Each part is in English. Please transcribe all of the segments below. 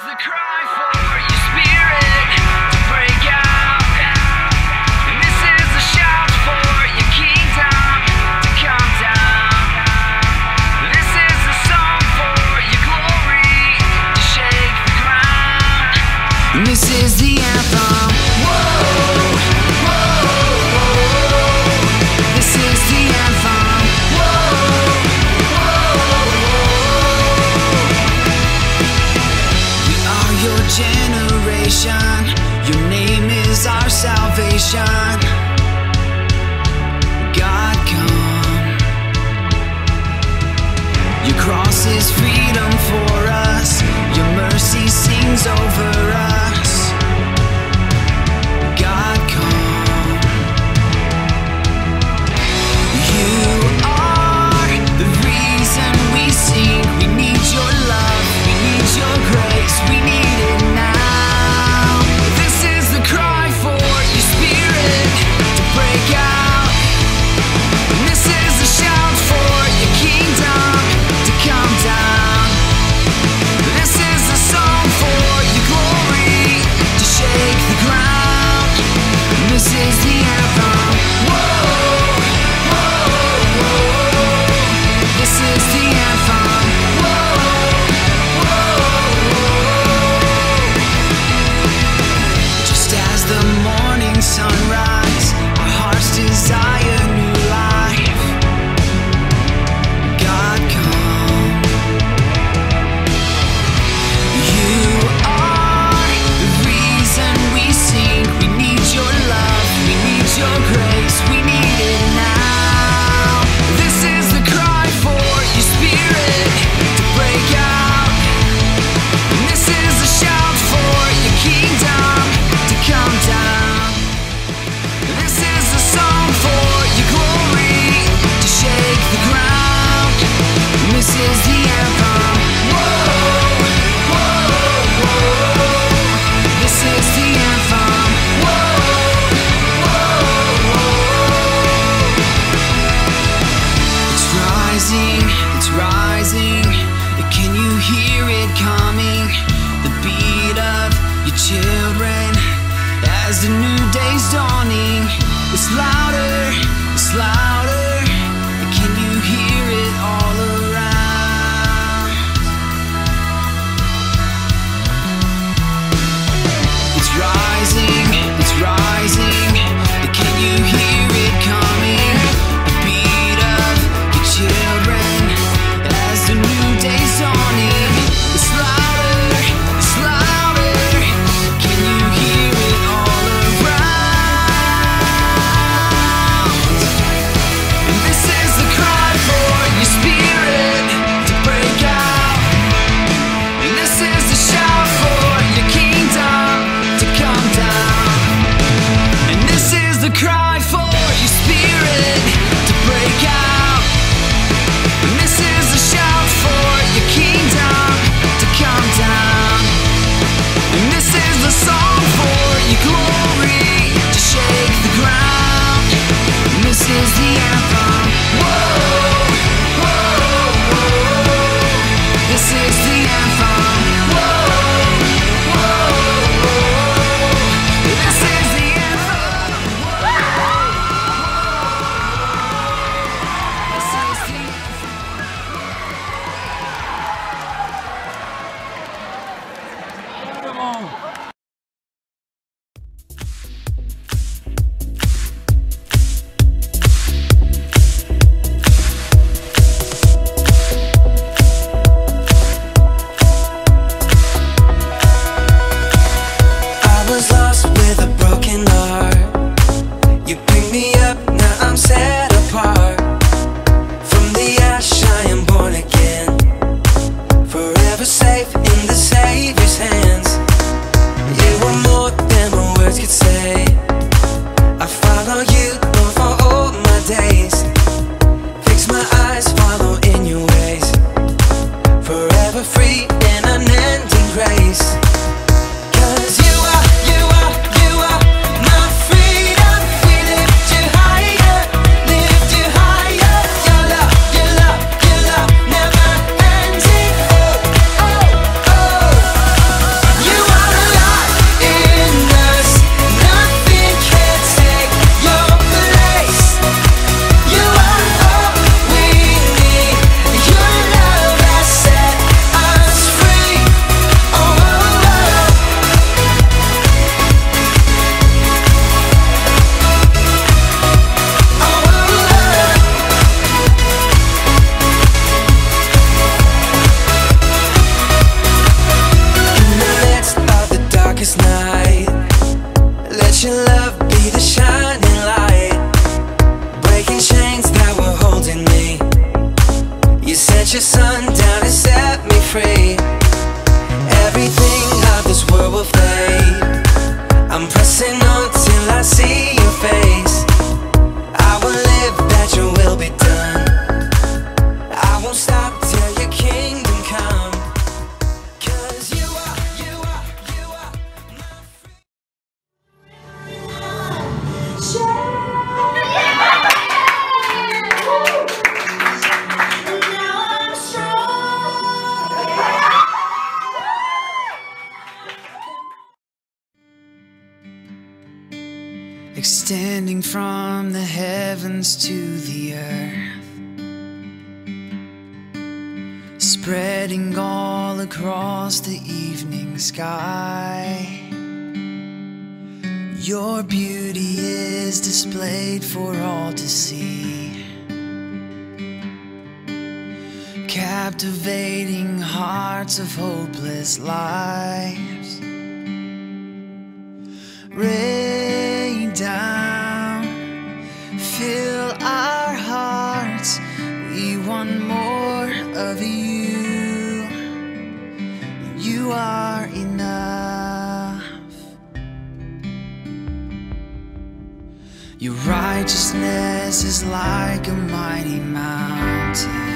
the cry for your spirit to break out, and this is the shout for your kingdom to come down. This is the song for your glory to shake the ground. And this is the anthem. Whoa, whoa, whoa. This is the anthem. Whoa, whoa, whoa. We are your generation. Your name is our salvation. God, come. Your cross is freedom for us. Your mercy sings over us. God, come. You are the reason we sing. We need your love, we need your grace, we need it now. This is the cry for your spirit to break out, and this is the shout for your kingdom to come down. This is the song for your glory to shake the ground. And this is the anthem. Whoa, whoa, whoa. This is the anthem. Whoa, whoa, whoa. Just as the morning sunrise, our hearts desire new life. God, come. You are the reason we sing. We need your love, we need your grace, we need it now. This is the cry for your spirit to break out, and this is the shout for your kingdom to come down. This is the song for your glory to shake the ground. And this is the anthem. Whoa, whoa, whoa. This is the anthem. Whoa, whoa, whoa. It's rising, it's rising. Can you hear it coming? The beat of your children as the new day's dawning. It's louder, it's louder. Can you hear it all around? It's rising, it's rising. Can you hear it coming? The beat of your children as the new day's dawning. It's louder, it's louder. Can you hear it all around? And this is the cry for your spirit to break out, and this is the shout for your kingdom to come down. And this is the cry for your spirit to break out, and this is the shout for your kingdom to come down. And this is the song for your glory to shake the ground. And this is the anthem. Whoa, whoa, whoa. This is the anthem. Whoa, whoa, whoa. This is the anthem. This is the anthem. Come on. I was lost with a broken heart. You picked me up, now I'm set apart. From the ash I am born again, forever safe in the Savior's hands. You were more than my words could say. I follow you, Lord, for all my days. Fix my eyes, follow in your ways. Forever free in unending grace. 'Cause you are my freedom. We lift you higher, lift you higher. Your love, your love, your love never ending. Oh, oh, oh. extending from the heavens to the earth, spreading all across the evening sky. Your beauty is displayed for all to see, captivating hearts of hopeless lives. Rain down, fill our hearts, we want more of you. You are enough. Your righteousness is like a mighty mountain,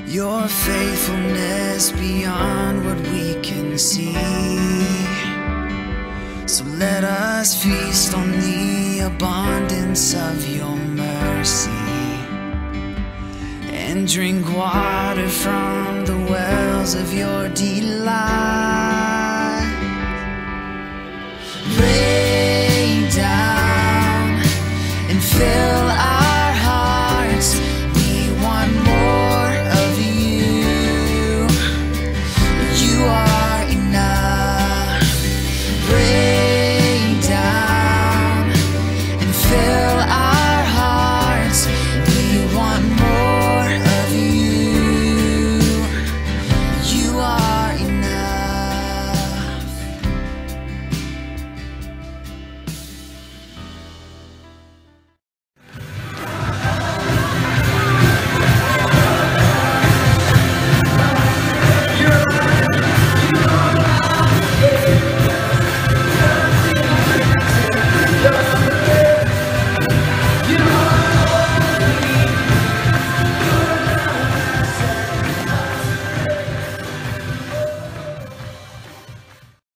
your faithfulness beyond what we can see. So let us feast on the abundance of your mercy, and drink water from the wells of your delight.